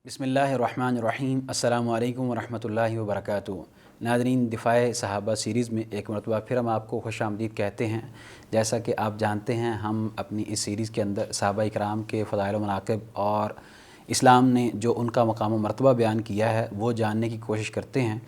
بسم اللہ الرحمن الرحیم۔ السلام علیکم ورحمۃ اللہ وبرکاتہ۔ ناظرین، دفاع صحابہ سیریز میں ایک مرتبہ پھر ہم آپ کو خوش آمدید کہتے ہیں۔ جیسا کہ آپ جانتے ہیں، ہم اپنی اس سیریز کے اندر صحابہ اکرام کے فضائل و مناقب اور اسلام نے جو ان کا مقام و مرتبہ بیان کیا ہے وہ جاننے کی کوشش کرتے ہیں۔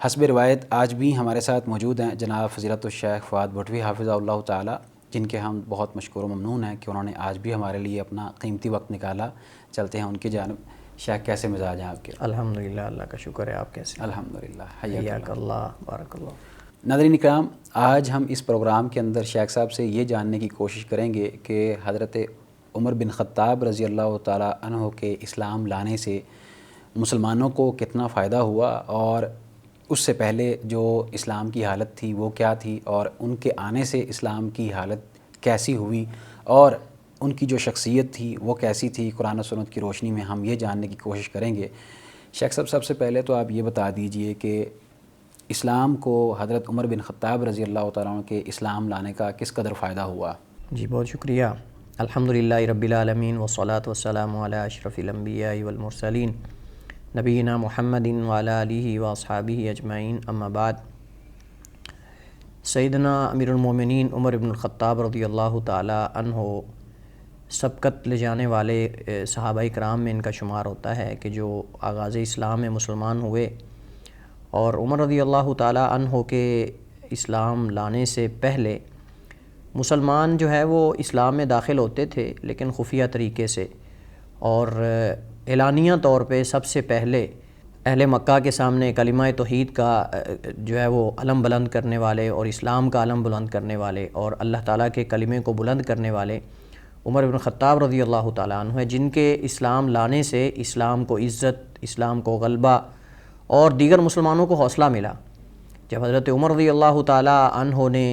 حسب روایت آج بھی ہمارے ساتھ موجود ہیں جناب فضیلت الشیخ فؤاد بھٹوی حافظہ اللہ تعالی، جن کے ہم بہت مشکور و ممنون ہیں کہ انہوں نے آج بھی ہمارے لیے اپنا قیمتی وقت نکالا۔ چلتے ہیں ان کی جانب۔ شیخ، کیسے مزاج ہیں آپ کے؟ الحمدللہ، اللہ کا شکر ہے۔ آپ کیسے؟ الحمدللہ، حیاک اللہ، بارک اللہ۔ ناظرین اکرام، آج ہم اس پروگرام کے اندر شیخ صاحب سے یہ جاننے کی کوشش کریں گے کہ حضرت عمر بن خطاب رضی اللہ تعالی عنہ کے اسلام لانے سے مسلمانوں کو کتنا فائدہ ہوا، اور اس سے پہلے جو اسلام کی حالت تھی وہ کیا تھی، اور ان کے آنے سے اسلام کی حالت کیسی ہوئی، اور ان کی جو شخصیت تھی وہ کیسی تھی۔ قرآن و سنت کی روشنی میں ہم یہ جاننے کی کوشش کریں گے۔ شیخ صاحب، سب سے پہلے تو آپ یہ بتا دیجئے کہ اسلام کو حضرت عمر بن خطاب رضی اللہ تعالیٰ عنہ کے اسلام لانے کا کس قدر فائدہ ہوا؟ جی، بہت شکریہ۔ الحمدللہ رب العالمین والصلاة والسلام علی اشرف الانبیاء والمرسلین نبینا محمد وعلی آلہ واصحابہ اجمعین، اما بعد۔ سیدنا امیر المومنین عمر بن الخطاب رضی اللہ تعالی عنہ سبقت لے جانے والے صحابہ اکرام میں ان کا شمار ہوتا ہے کہ جو آغاز اسلام میں مسلمان ہوئے، اور عمر رضی اللہ تعالی عنہ کے اسلام لانے سے پہلے مسلمان جو ہے وہ اسلام میں داخل ہوتے تھے، لیکن خفیہ طریقے سے، اور اعلانیہ طور پہ سب سے پہلے اہل مکہ کے سامنے کلمہ توحید کا جو ہے وہ علم بلند کرنے والے، اور اسلام کا علم بلند کرنے والے، اور اللہ تعالیٰ کے کلمے کو بلند کرنے والے عمر بن خطاب رضی اللہ تعالیٰ عنہ ہے، جن کے اسلام لانے سے اسلام کو عزت، اسلام کو غلبہ اور دیگر مسلمانوں کو حوصلہ ملا۔ جب حضرت عمر رضی اللہ تعالیٰ عنہ نے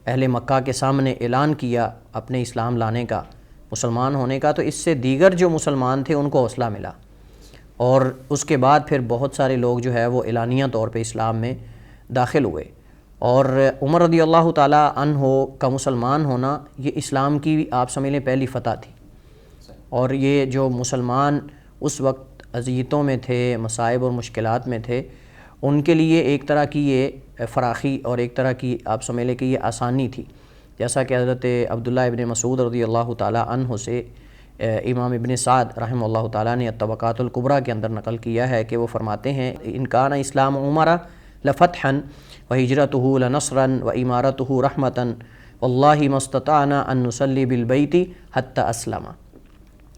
اہل مکہ کے سامنے اعلان کیا اپنے اسلام لانے کا، مسلمان ہونے کا، تو اس سے دیگر جو مسلمان تھے ان کو حوصلہ ملا، اور اس کے بعد پھر بہت سارے لوگ جو ہے وہ اعلانیہ طور پہ اسلام میں داخل ہوئے۔ اور عمر رضی اللہ تعالیٰ عنہ کا مسلمان ہونا یہ اسلام کی آپ سمجھ لیں پہلی فتح تھی، اور یہ جو مسلمان اس وقت اذیتوں میں تھے، مصائب اور مشکلات میں تھے، ان کے لیے ایک طرح کی یہ فراخی اور ایک طرح کی آپ سمجھ لیں کہ یہ آسانی تھی۔ جیسا کہ حضرت عبداللہ ابن مسعود رضی اللہ تعالیٰ عنہ سے امام ابن سعد رحمہ اللہ تعالیٰ نے الطبقات الکبریٰ کے اندر نقل کیا ہے کہ وہ فرماتے ہیں، ان کان اسلام عمر لفتحا وہجرتہ لنصرا وامارتہ رحمتا واللہ ما استطعنا ان نصلی بالبیت حتی اسلم،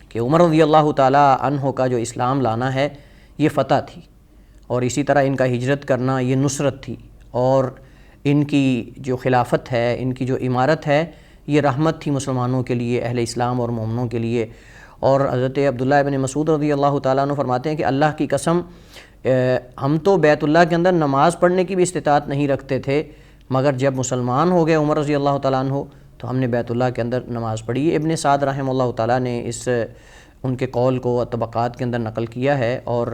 کہ عمر رضی اللہ تعالیٰ عنہ کا جو اسلام لانا ہے یہ فتح تھی، اور اسی طرح ان کا ہجرت کرنا یہ نصرت تھی، اور ان کی جو خلافت ہے، ان کی جو امارت ہے، یہ رحمت تھی مسلمانوں کے لیے، اہل اسلام اور مومنوں کے لیے۔ اور حضرت عبداللہ ابن مسعود رضی اللہ تعالیٰ عنہ فرماتے ہیں کہ اللہ کی قسم، ہم تو بیت اللہ کے اندر نماز پڑھنے کی بھی استطاعت نہیں رکھتے تھے، مگر جب مسلمان ہو گئے عمر رضی اللہ تعالیٰ عنہ تو ہم نے بیت اللہ کے اندر نماز پڑھی۔ ابن سعد رحمہ اللہ تعالیٰ نے ان کے قول کو طبقات کے اندر نقل کیا ہے، اور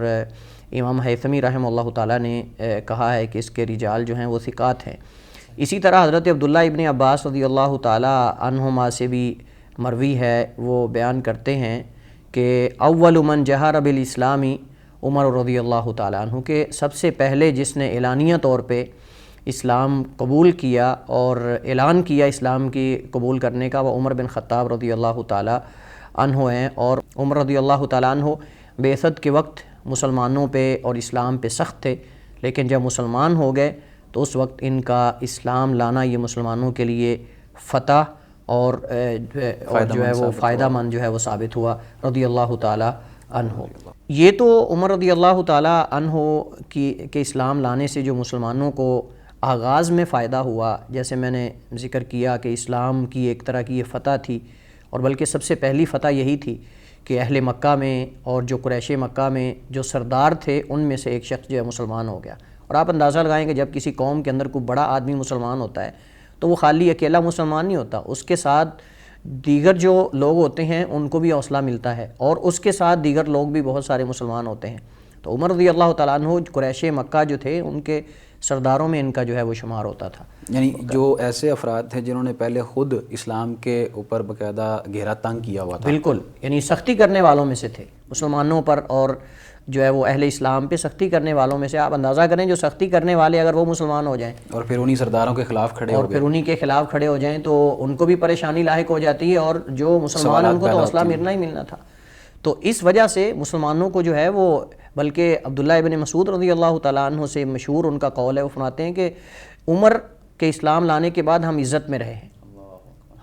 امام حیثمی رحمہ اللہ تعالیٰ نے کہا ہے کہ اس کے رجال جو ہیں وہ ثقات ہیں۔ اسی طرح حضرت عبداللہ ابن عباس رضی اللہ تعالیٰ عنہما سے بھی مروی ہے، وہ بیان کرتے ہیں کہ اول من جہر بالاسلام عمر رضی اللہ تعالیٰ عنہ، کہ سب سے پہلے جس نے اعلانیہ طور پہ اسلام قبول کیا اور اعلان کیا اسلام کی قبول کرنے کا، وہ عمر بن خطاب رضی اللہ تعالیٰ عنہ ہیں۔ اور عمر رضی اللہ تعالیٰ عنہ بعثت کے وقت مسلمانوں پہ اور اسلام پہ سخت تھے، لیکن جب مسلمان ہو گئے تو اس وقت ان کا اسلام لانا یہ مسلمانوں کے لیے فتح اور جو ہے وہ فائدہ مند جو ہے وہ ثابت ہوا رضی اللہ تعالیٰ عنہ۔ یہ تو عمر رضی اللہ تعالیٰ عنہ کے اسلام لانے سے جو مسلمانوں کو آغاز میں فائدہ ہوا، جیسے میں نے ذکر کیا کہ اسلام کی ایک طرح کی یہ فتح تھی، اور بلکہ سب سے پہلی فتح یہی تھی کہ اہل مکہ میں اور جو قریش مکہ میں جو سردار تھے ان میں سے ایک شخص جو ہے مسلمان ہو گیا۔ اور آپ اندازہ لگائیں کہ جب کسی قوم کے اندر کوئی بڑا آدمی مسلمان ہوتا ہے تو وہ خالی اکیلا مسلمان نہیں ہوتا، اس کے ساتھ دیگر جو لوگ ہوتے ہیں ان کو بھی حوصلہ ملتا ہے، اور اس کے ساتھ دیگر لوگ بھی بہت سارے مسلمان ہوتے ہیں۔ تو عمر رضی اللہ تعالیٰ عنہ قریش مکہ جو تھے ان کے سرداروں میں ان کا جو ہے وہ شمار ہوتا تھا. یعنی جو ایسے افراد تھے جنہوں نے پہلے خود اسلام کے اوپر باقاعدہ گھیرا تنگ کیا ہوا تھا. بالکل، یعنی سختی کرنے والوں میں سے تھے مسلمانوں پر، اور جو ہے وہ اہل اسلام پہ سختی کرنے والوں میں سے. آپ اندازہ کریں جو سختی کرنے والے اگر وہ مسلمان ہو جائیں اور پھر انہی سرداروں کے خلاف کھڑے اور پھر انہی کے خلاف کھڑے ہو جائیں تو ان کو بھی پریشانی لاحق ہو جاتی ہے، اور جو مسلمان ہیں ان کو تو مسئلہ ملنا ہی ملنا تھا. تو اس وجہ سے مسلمانوں کو جو ہے وہ، بلکہ عبداللہ ابن مسعود رضی اللہ تعالیٰ عنہ سے مشہور ان کا قول ہے، وہ فرماتے ہیں کہ عمر کے اسلام لانے کے بعد ہم عزت میں رہے ہیں،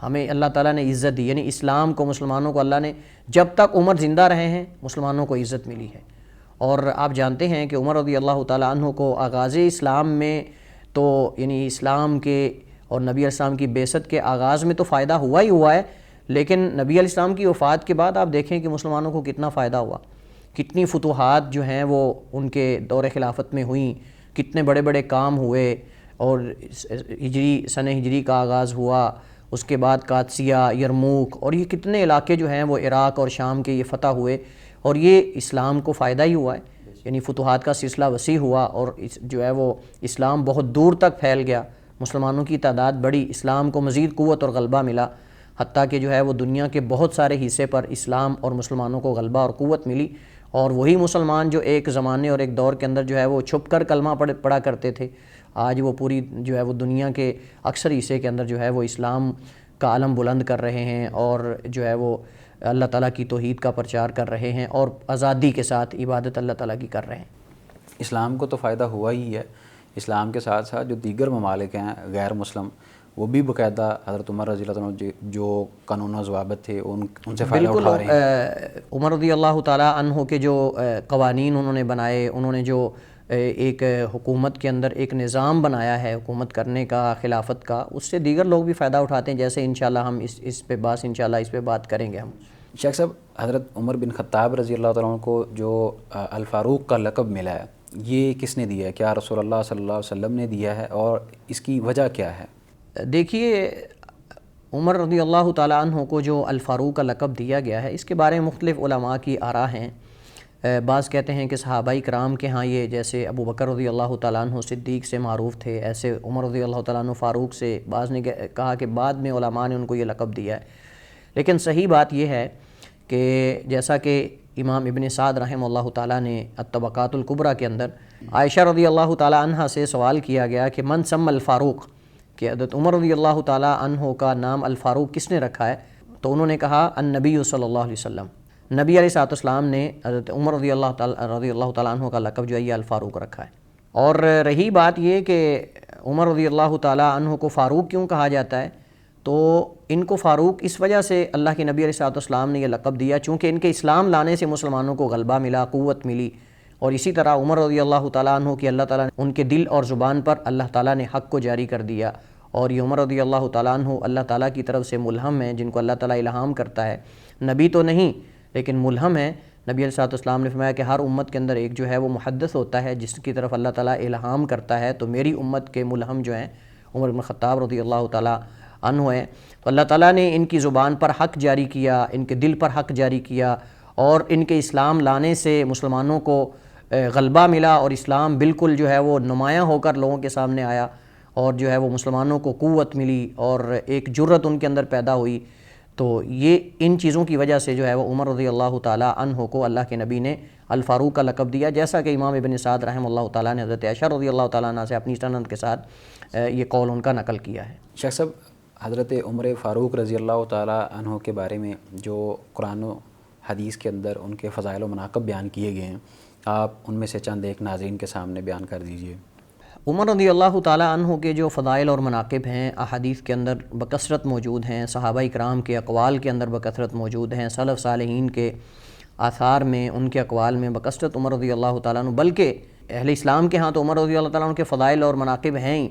ہمیں اللہ تعالیٰ نے عزت دی. یعنی اسلام کو، مسلمانوں کو اللہ نے، جب تک عمر زندہ رہے ہیں مسلمانوں کو عزت ملی ہے. اور آپ جانتے ہیں کہ عمر رضی اللہ تعالیٰ عنہ کو آغاز اسلام میں تو یعنی اسلام کے اور نبی علیہ السلام کی بعثت کے آغاز میں تو فائدہ ہوا ہی ہوا ہے، لیکن نبی علیہ السلام کی وفات کے بعد آپ دیکھیں کہ مسلمانوں کو کتنا فائدہ ہوا، کتنی فتوحات جو ہیں وہ ان کے دور خلافت میں ہوئیں، کتنے بڑے بڑے کام ہوئے، اور سنہ ہجری کا آغاز ہوا، اس کے بعد قادسیہ، یرموک، اور یہ کتنے علاقے جو ہیں وہ عراق اور شام کے یہ فتح ہوئے، اور یہ اسلام کو فائدہ ہی ہوا ہے. یعنی فتوحات کا سلسلہ وسیع ہوا، اور جو ہے وہ اسلام بہت دور تک پھیل گیا، مسلمانوں کی تعداد بڑی، اسلام کو مزید قوت اور غلبہ ملا، حتیٰ کہ جو ہے وہ دنیا کے بہت سارے حصے پر اسلام اور مسلمانوں کو غلبہ اور قوت ملی. اور وہی مسلمان جو ایک زمانے اور ایک دور کے اندر جو ہے وہ چھپ کر کلمہ پڑھا کرتے تھے، آج وہ پوری جو ہے وہ دنیا کے اکثر حصے کے اندر جو ہے وہ اسلام کا علم بلند کر رہے ہیں، اور جو ہے وہ اللہ تعالیٰ کی توحید کا پرچار کر رہے ہیں، اور آزادی کے ساتھ عبادت اللہ تعالیٰ کی کر رہے ہیں. اسلام کو تو فائدہ ہوا ہی ہے، اسلام کے ساتھ ساتھ جو دیگر ممالک ہیں غیر مسلم، وہ بھی باقاعدہ حضرت عمر رضی اللہ عنہ جو قانون و ضوابط تھے ان سے فائدہ اٹھا رہے ہیں. عمر رضی اللہ تعالیٰ عنہ کے جو قوانین انہوں نے بنائے، انہوں نے جو ایک حکومت کے اندر ایک نظام بنایا ہے حکومت کرنے کا، خلافت کا، اس سے دیگر لوگ بھی فائدہ اٹھاتے ہیں، جیسے انشاءاللہ ہم اس پہ بات کریں گے. ہم شیخ صاحب، حضرت عمر بن خطاب رضی اللہ تعالیٰ عنہ کو جو الفاروق کا لقب ملا ہے، یہ کس نے دیا ہے؟ کیا رسول اللہ صلی اللہ علیہ وسلم نے دیا ہے، اور اس کی وجہ کیا ہے؟ دیکھیے، عمر رضی اللہ تعالیٰ عنہ کو جو الفاروق کا لقب دیا گیا ہے، اس کے بارے میں مختلف علماء کی آراء ہیں. بعض کہتے ہیں کہ صحابہ کرام کے ہاں یہ، جیسے ابو بکر رضی اللہ تعالیٰ عنہ صدیق سے معروف تھے، ایسے عمر رضی اللہ تعالیٰ عنہ فاروق سے. بعض نے کہا کہ بعد میں علماء نے ان کو یہ لقب دیا ہے. لیکن صحیح بات یہ ہے کہ جیسا کہ امام ابن سعد رحمہ اللہ تعالیٰ نے الطبقات الکبریٰ کے اندر عائشہ رضی اللہ تعالیٰ عنہ سے سوال کیا گیا کہ من سم الفاروق، کہ حضرت عمر رضی اللہ تعالیٰ عنہ کا نام الفاروق کس نے رکھا ہے؟ تو انہوں نے کہا النبی صلی اللہ علیہ وسلم، نبی علیہ السلام نے حضرت عمر رضی اللہ تعالیٰ عنہ کا لقب جو ہے یہ الفاروق رکھا ہے. اور رہی بات یہ کہ عمر رضی اللہ تعالیٰ عنہ کو فاروق کیوں کہا جاتا ہے، تو ان کو فاروق اس وجہ سے اللہ کے نبی علیہ السلام نے یہ لقب دیا چونکہ ان کے اسلام لانے سے مسلمانوں کو غلبہ ملا، قوت ملی. اور اسی طرح عمر رضی اللہ تعالیٰ عنہ کی اللہ تعالیٰ نے ان کے دل اور زبان پر اللہ تعالیٰ نے حق کو جاری کر دیا. اور یہ عمر رضی اللہ تعالیٰ عنہ اللہ تعالیٰ کی طرف سے ملہم ہیں، جن کو اللہ تعالیٰ الہام کرتا ہے، نبی تو نہیں لیکن ملہم ہے. نبی علیہ السلام نے فرمایا کہ ہر امت کے اندر ایک جو ہے وہ محدث ہوتا ہے جس کی طرف اللہ تعالیٰ الہام کرتا ہے، تو میری امت کے ملہم جو ہیں عمر بن خطاب رضی اللہ تعالیٰ عنہ ہیں. تو اللہ تعالیٰ نے ان کی زبان پر حق جاری کیا، ان کے دل پر حق جاری کیا، اور ان کے اسلام لانے سے مسلمانوں کو غلبہ ملا، اور اسلام بالکل جو ہے وہ نمایاں ہو کر لوگوں کے سامنے آیا، اور جو ہے وہ مسلمانوں کو قوت ملی اور ایک جرت ان کے اندر پیدا ہوئی. تو یہ ان چیزوں کی وجہ سے جو ہے وہ عمر رضی اللہ تعالیٰ عنہ کو اللہ کے نبی نے الفاروق کا لقب دیا، جیسا کہ امام ابن سعد رحمہ اللہ تعالیٰ نے حضرت عائشہ رضی اللہ تعالیٰ عنہ سے اپنی سند کے ساتھ یہ قول ان کا نقل کیا ہے. شیخ صاحب، حضرت عمر فاروق رضی اللہ تعالیٰ عنہ کے بارے میں جو قرآن و حدیث کے اندر ان کے فضائل و مناقب بیان کیے گئے ہیں، آپ ان میں سے چند ایک ناظرین کے سامنے بیان کر دیجئے. عمر رضی اللہ تعالیٰ عنہ کے جو فضائل اور مناقب ہیں احادیث کے اندر بکثرت موجود ہیں، صحابہ کرام کے اقوال کے اندر بکثرت موجود ہیں، سلف صالحین کے آثار میں، ان کے اقوال میں بکثرت عمر رضی اللہ تعالیٰ عنہ، بلکہ اہل اسلام کے ہاں تو عمر رضی اللہ تعالیٰ عنہ کے فضائل اور مناقب ہیں ہی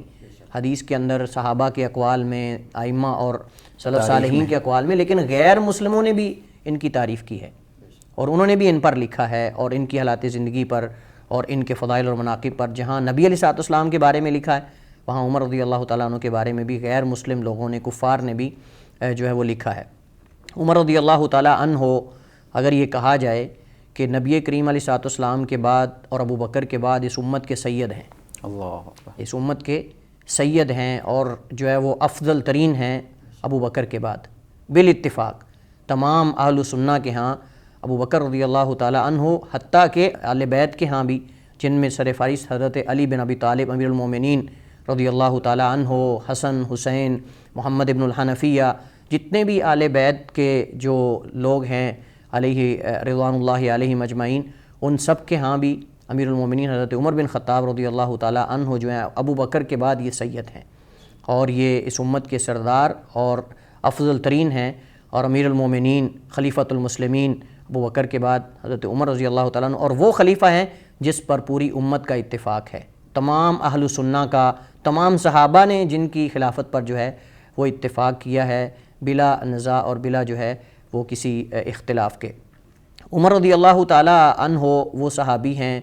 حدیث کے اندر، صحابہ کے اقوال میں، ائمہ اور سلف صالحین کے اقوال میں، لیکن غیر مسلموں نے بھی ان کی تعریف کی ہے، اور انہوں نے بھی ان پر لکھا ہے، اور ان کی حالات زندگی پر اور ان کے فضائل اور مناقب پر. جہاں نبی علیہ السلام کے بارے میں لکھا ہے، وہاں عمر رضی اللہ تعالیٰ عنہ کے بارے میں بھی غیر مسلم لوگوں نے، کفار نے بھی جو ہے وہ لکھا ہے. عمر رضی اللہ تعالیٰ عنہ، اگر یہ کہا جائے کہ نبی کریم علیہ السلام کے بعد اور ابو بکر کے بعد اس امت کے سید ہیں، اللہ اکبر۔ اس امت کے سید ہیں اور جو ہے وہ افضل ترین ہیں ابو بکر کے بعد بالاتفاق تمام اہل سنہ کے ہاں ابو بکر رضی اللہ تعالی عنہ، حتیٰ کہ اہل بیت کے ہاں بھی، جن میں سر فہرست حضرت علی بن ابی طالب امیر المومنین رضی اللہ تعالی عنہ، حسن، حسین، محمد ابن الحنفیہ، جتنے بھی اہل بیت کے جو لوگ ہیں علیہ رضوان اللہ علیہم اجمعین، ان سب کے ہاں بھی امیر المومنین حضرت عمر بن خطاب رضی اللہ تعالی عنہ جو ہیں ابو بکر کے بعد یہ سید ہیں، اور یہ اس امت کے سردار اور افضل ترین ہیں، اور امیر المومنین خلیفۃ المسلمین ابو بکر کے بعد حضرت عمر رضی اللہ تعالیٰ عنہ، اور وہ خلیفہ ہیں جس پر پوری امت کا اتفاق ہے، تمام اہل سنہ کا، تمام صحابہ نے جن کی خلافت پر جو ہے وہ اتفاق کیا ہے بلا نزاع اور بلا جو ہے وہ کسی اختلاف کے۔ عمر رضی اللہ تعالیٰ عنہ وہ صحابی ہیں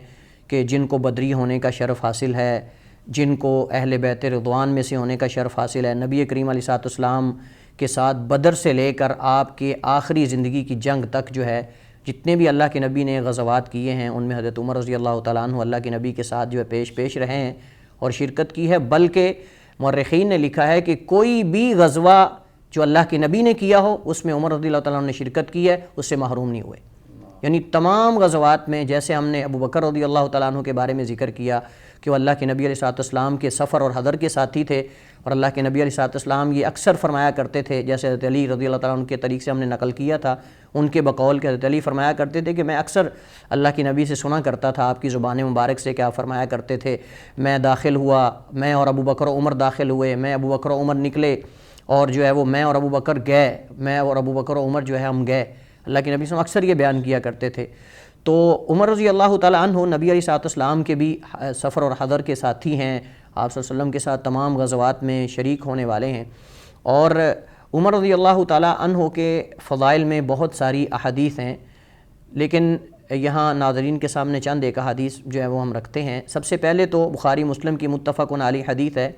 کہ جن کو بدری ہونے کا شرف حاصل ہے، جن کو اہل بیت رضوان میں سے ہونے کا شرف حاصل ہے۔ نبی کریم علیہ الصلوۃ والسلام کے ساتھ بدر سے لے کر آپ کے آخری زندگی کی جنگ تک جو ہے جتنے بھی اللہ کے نبی نے غزوات کیے ہیں، ان میں حضرت عمر رضی اللہ تعالیٰ عنہ اللہ کے نبی کے ساتھ جو ہے پیش رہے ہیں اور شرکت کی ہے، بلکہ مورخین نے لکھا ہے کہ کوئی بھی غزوہ جو اللہ کے نبی نے کیا ہو اس میں عمر رضی اللہ تعالیٰ عنہ نے شرکت کی ہے، اس سے محروم نہیں ہوئے۔ یعنی تمام غزوات میں، جیسے ہم نے ابو بکر رضی اللہ تعالیٰ عنہ کے بارے میں ذکر کیا کہ وہ اللہ کے نبی علیہ الصلوۃ والسلام کے سفر اور حضر کے ساتھی تھے، اور اللہ کے نبی علیہ الصلوۃ والسلام یہ اکثر فرمایا کرتے تھے، جیسے حضرت علی رضی اللہ تعالیٰ عنہ کے طریق سے ہم نے نقل کیا تھا، ان کے بقول کہ حضرت علی فرمایا کرتے تھے کہ میں اکثر اللہ کے نبی سے سنا کرتا تھا آپ کی زبان مبارک سے کہ آپ فرمایا کرتے تھے میں داخل ہوا، میں اور ابو بکر و عمر داخل ہوئے، میں ابو بکر و عمر نکلے، اور جو ہے وہ میں اور ابو بکر گئے، میں اور ابو بکر و عمر جو ہے ہم گئے۔ اللہ کے نبی صلی اللہ علیہ وسلم اکثر یہ بیان کیا کرتے تھے۔ تو عمر رضی اللہ تعالیٰ عنہ نبی علیہ الصلوۃ والسلام کے بھی سفر اور حضر کے ساتھی ہیں، آپ صلی اللہ علیہ وسلم کے ساتھ تمام غزوات میں شریک ہونے والے ہیں، اور عمر رضی اللہ تعالیٰ عنہ کے فضائل میں بہت ساری احادیث ہیں، لیکن یہاں ناظرین کے سامنے چند ایک احادیث جو ہے وہ ہم رکھتے ہیں۔ سب سے پہلے تو بخاری مسلم کی متفق علیہ حدیث ہے،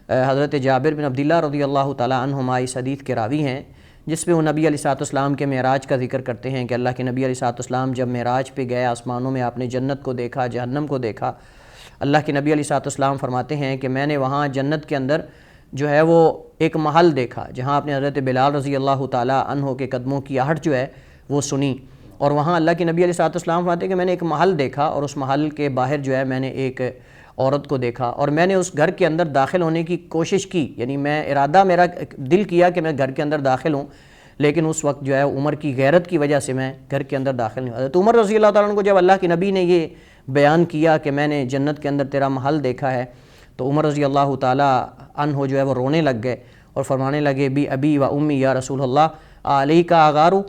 حضرت جابر بن عبداللہ رضی اللہ تعالیٰ عنہما اس حدیث کے راوی ہیں، جس میں وہ نبی علیہ الصلوۃ والسلام کے معراج کا ذکر کرتے ہیں کہ اللہ کے نبی علیہ الصلوۃ والسلام جب معراج پہ گئے آسمانوں میں، آپ نے جنت کو دیکھا، جہنم کو دیکھا۔ اللہ کے نبی علیہ الصلوۃ والسلام فرماتے ہیں کہ میں نے وہاں جنت کے اندر جو ہے وہ ایک محل دیکھا جہاں آپ نے حضرت بلال رضی اللہ تعالیٰ عنہ کے قدموں کی آہٹ جو ہے وہ سنی، اور وہاں اللہ کے نبی علیہ الصلوۃ والسلام فرماتے ہیں کہ میں نے ایک محل دیکھا، اور اس محل کے باہر جو ہے میں نے ایک عورت کو دیکھا، اور میں نے اس گھر کے اندر داخل ہونے کی کوشش کی، یعنی میں ارادہ میرا دل کیا کہ میں گھر کے اندر داخل ہوں، لیکن اس وقت جو ہے عمر کی غیرت کی وجہ سے میں گھر کے اندر داخل نہیں ہوا۔ حضرت عمر رضی اللہ تعالیٰ عنہ کو جب اللہ کے نبی نے یہ بیان کیا کہ میں نے جنت کے اندر تیرا محل دیکھا ہے، تو عمر رضی اللہ تعالیٰ عنہ جو ہے وہ رونے لگ گئے اور فرمانے لگے بی ابی و امی یا رسول اللہ علیہ کا آغارو،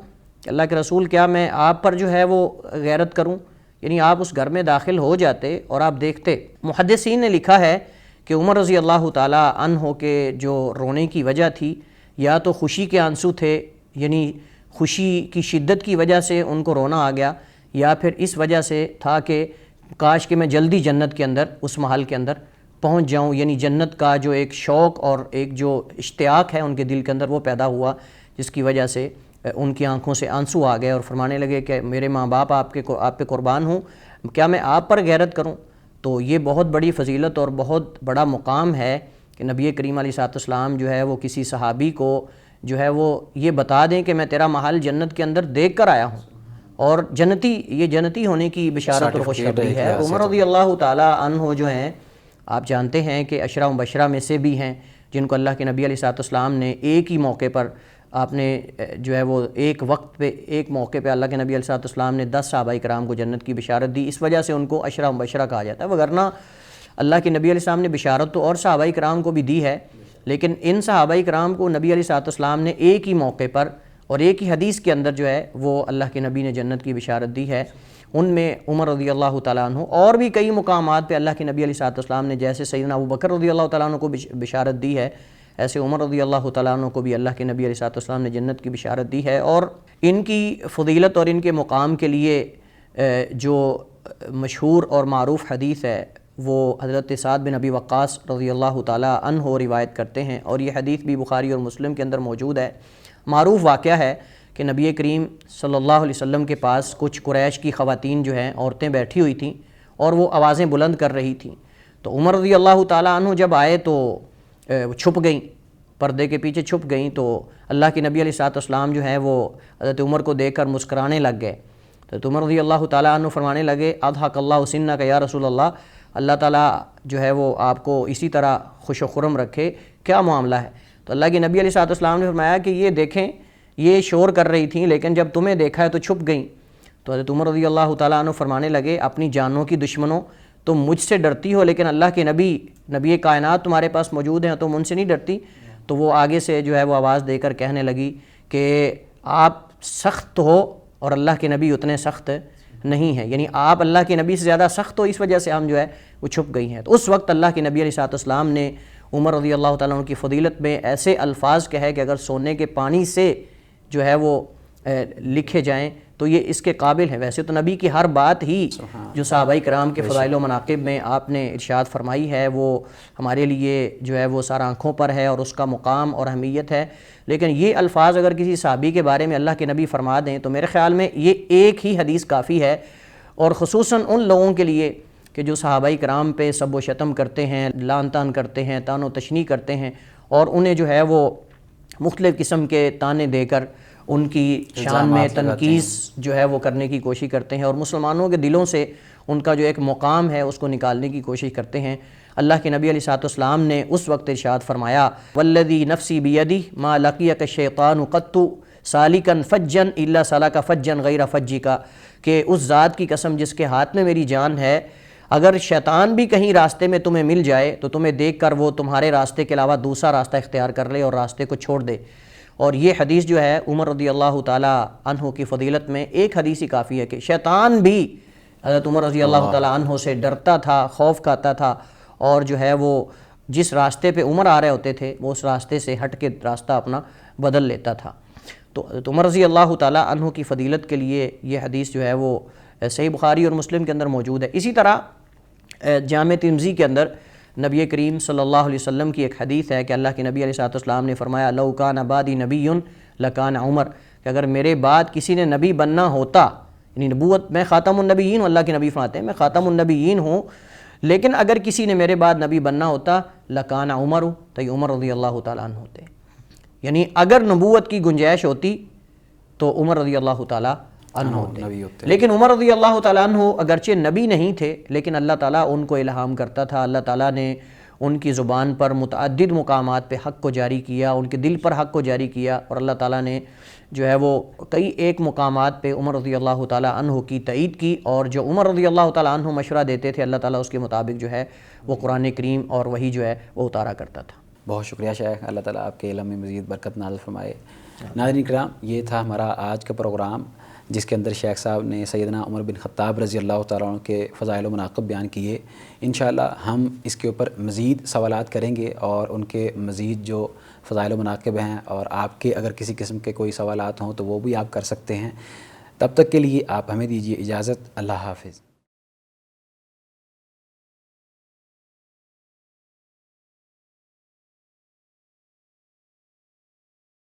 اللہ کے رسول کیا میں آپ پر جو ہے وہ غیرت کروں؟ یعنی آپ اس گھر میں داخل ہو جاتے اور آپ دیکھتے۔ محدثین نے لکھا ہے کہ عمر رضی اللہ تعالیٰ عنہ کے جو رونے کی وجہ تھی، یا تو خوشی کے آنسو تھے، یعنی خوشی کی شدت کی وجہ سے ان کو رونا آ گیا، یا پھر اس وجہ سے تھا کہ کاش کہ میں جلدی جنت کے اندر اس محل کے اندر پہنچ جاؤں، یعنی جنت کا جو ایک شوق اور ایک جو اشتیاق ہے ان کے دل کے اندر وہ پیدا ہوا، جس کی وجہ سے ان کی آنکھوں سے آنسو آ گئے اور فرمانے لگے کہ میرے ماں باپ آپ پہ قربان ہوں، کیا میں آپ پر غیرت کروں؟ تو یہ بہت بڑی فضیلت اور بہت بڑا مقام ہے کہ نبی کریم علیہ الصلوۃ والسلام جو ہے وہ کسی صحابی کو جو ہے وہ یہ بتا دیں کہ میں تیرا محل جنت کے اندر دیکھ کر آیا ہوں، اور یہ جنتی ہونے کی بشارت اور خوشخبری ہے۔ عمر رضی اللہ تعالیٰ عنہ جو ہیں آپ جانتے ہیں کہ عشرہ مبشرہ میں سے بھی ہیں، جن کو اللہ کے نبی علیہ الصلوۃ والسلام نے ایک ہی موقع پر آپ نے جو ہے وہ ایک وقت پہ ایک موقع پہ اللہ کے نبی علیہ الصلوۃ والسلام نے 10 صحابہ کرام کو جنت کی بشارت دی، اس وجہ سے ان کو عشرہ مبشرہ کہا جاتا ہے، وگرنہ اللہ کے نبی علیہ السلام نے بشارت تو اور صحابہ کرام کو بھی دی ہے، لیکن ان صحابہ کرام کو نبی علیہ الصلوۃ والسلام نے ایک ہی موقع پر اور ایک ہی حدیث کے اندر جو ہے وہ اللہ کے نبی نے جنت کی بشارت دی ہے۔ ان میں عمر رضی اللہ تعالیٰ عنہ، اور بھی کئی مقامات پہ اللہ کے نبی علیہ الصلوۃ والسلام نے جیسے سیدنا ابو بکر رضی اللہ تعالیٰ عنہ کو بشارت دی ہے، ایسے عمر رضی اللہ تعالیٰ عنہ کو بھی اللہ کے نبی علیہ الصلوۃ والسلام نے جنت کی بشارت دی ہے۔ اور ان کی فضیلت اور ان کے مقام کے لیے جو مشہور اور معروف حدیث ہے وہ حضرت سعد بن ابی وقاص رضی اللہ تعالیٰ عنہ روایت کرتے ہیں، اور یہ حدیث بھی بخاری اور مسلم کے اندر موجود ہے۔ معروف واقعہ ہے کہ نبی کریم صلی اللہ علیہ وسلم کے پاس کچھ قریش کی خواتین جو ہیں عورتیں بیٹھی ہوئی تھیں، اور وہ آوازیں بلند کر رہی تھیں، تو عمر رضی اللہ تعالیٰ عنہ جب آئے تو چھپ گئیں، پردے کے پیچھے چھپ گئیں، تو اللہ کے نبی علیہ الصلوۃ والسلام جو ہے وہ حضرت عمر کو دیکھ کر مسکرانے لگ گئے. تو عمر رضی اللہ تعالیٰ عنہ فرمانے لگے اضحک اللہ سنک یا رسول اللہ، اللہ تعالیٰ جو ہے وہ آپ کو اسی طرح خوش و خرم رکھے، کیا معاملہ ہے؟ تو اللہ کے نبی علیہ الصلوۃ والسلام نے فرمایا کہ یہ دیکھیں یہ شور کر رہی تھیں لیکن جب تمہیں دیکھا ہے تو چھپ گئیں. تو حضرت عمر رضی اللہ تعالیٰ عنہ فرمانے لگے اپنی جانوں کی دشمنوں، تم مجھ سے ڈرتی ہو لیکن اللہ کے نبی کائنات تمہارے پاس موجود ہیں، تم ان سے نہیں ڈرتی؟ تو وہ آگے سے جو ہے وہ آواز دے کر کہنے لگی کہ آپ سخت ہو اور اللہ کے نبی اتنے سخت نہیں ہیں، یعنی آپ اللہ کے نبی سے زیادہ سخت ہو، اس وجہ سے ہم جو ہے وہ چھپ گئی ہیں. تو اس وقت اللہ کے نبی علیہ الصلوۃ والسلام نے عمر رضی اللہ تعالیٰ عنہ کی فضیلت میں ایسے الفاظ کہے کہ اگر سونے کے پانی سے جو ہے وہ لکھے جائیں تو یہ اس کے قابل ہیں. ویسے تو نبی کی ہر بات ہی جو صحابہ کرام کے فضائل و مناقب میں آپ نے ارشاد فرمائی ہے وہ ہمارے لیے جو ہے وہ سر آنکھوں پر ہے اور اس کا مقام اور اہمیت ہے، لیکن یہ الفاظ اگر کسی صحابی کے بارے میں اللہ کے نبی فرما دیں تو میرے خیال میں یہ ایک ہی حدیث کافی ہے. اور خصوصاً ان لوگوں کے لیے کہ جو صحابہ کرام پہ سب و شتم کرتے ہیں، لعن طعن کرتے ہیں، طعن و تشنیع کرتے ہیں اور انہیں جو ہے وہ مختلف قسم کے طعنے دے کر ان کی شان میں تنقیص جو ہے وہ کرنے کی کوشش کرتے ہیں اور مسلمانوں کے دلوں سے ان کا جو ایک مقام ہے اس کو نکالنے کی کوشش کرتے ہیں. اللہ کے نبی علیہ الصلوۃ والسلام نے اس وقت ارشاد فرمایا والذی نفسی بیدی ما لقیک الشیطان قط سالکا فجا الا سلک فجا غیر فجک، کہ اس ذات کی قسم جس کے ہاتھ میں میری جان ہے، اگر شیطان بھی کہیں راستے میں تمہیں مل جائے تو تمہیں دیکھ کر وہ تمہارے راستے کے علاوہ دوسرا راستہ اختیار کر لے اور راستے کو چھوڑ دے. اور یہ حدیث جو ہے عمر رضی اللہ تعالیٰ عنہ کی فضیلت میں ایک حدیث ہی کافی ہے کہ شیطان بھی حضرت عمر رضی اللہ تعالیٰ عنہ سے ڈرتا تھا، خوف کھاتا تھا اور جو ہے وہ جس راستے پہ عمر آ رہے ہوتے تھے وہ اس راستے سے ہٹ کے راستہ اپنا بدل لیتا تھا. تو حضرت عمر رضی اللہ تعالیٰ عنہ کی فضیلت کے لیے یہ حدیث جو ہے وہ صحیح بخاری اور مسلم کے اندر موجود ہے. اسی طرح جامع ترمذی کے اندر نبی کریم صلی اللہ علیہ وسلم کی ایک حدیث ہے کہ اللہ کے نبی علیہ الصلوۃ والسلام نے فرمایا لو کان بعدی نبی لکان عمر، کہ اگر میرے بعد کسی نے نبی بننا ہوتا، یعنی نبوت میں خاتم النبیین ہوں، اللہ کے نبی فرماتے ہیں میں خاتم النبیین ہوں، لیکن اگر کسی نے میرے بعد نبی بننا ہوتا لکان عمر، تو یہ عمر رضی اللہ تعالیٰ عنہ ہوتے. یعنی اگر نبوت کی گنجائش ہوتی تو عمر رضی اللہ تعالیٰ عنہ ہوتے. لیکن عمر رضی اللہ تعالیٰ عنہ اگرچہ نبی نہیں تھے لیکن اللہ تعالیٰ ان کو الہام کرتا تھا، اللہ تعالیٰ نے ان کی زبان پر متعدد مقامات پہ حق کو جاری کیا، ان کے دل پر حق کو جاری کیا اور اللہ تعالیٰ نے جو ہے وہ کئی ایک مقامات پہ عمر رضی اللہ تعالیٰ عنہ کی تائید کی، اور جو عمر رضی اللہ تعالیٰ عنہ مشورہ دیتے تھے اللہ تعالیٰ اس کے مطابق جو ہے وہ قرآن کریم اور وحی جو ہے وہ اتارا کرتا تھا. بہت شکریہ شیخ، اللہ تعالیٰ آپ کے علم میں مزید برکت نازل فرمائے. ناظرین کرام، یہ تھا ہمارا آج کا پروگرام جس کے اندر شیخ صاحب نے سیدنا عمر بن خطاب رضی اللہ تعالیٰ عنہ کے فضائل و مناقب بیان کیے. انشاءاللہ ہم اس کے اوپر مزید سوالات کریں گے اور ان کے مزید جو فضائل و مناقب ہیں اور آپ کے اگر کسی قسم کے کوئی سوالات ہوں تو وہ بھی آپ کر سکتے ہیں. تب تک کے لیے آپ ہمیں دیجیے اجازت. اللہ حافظ.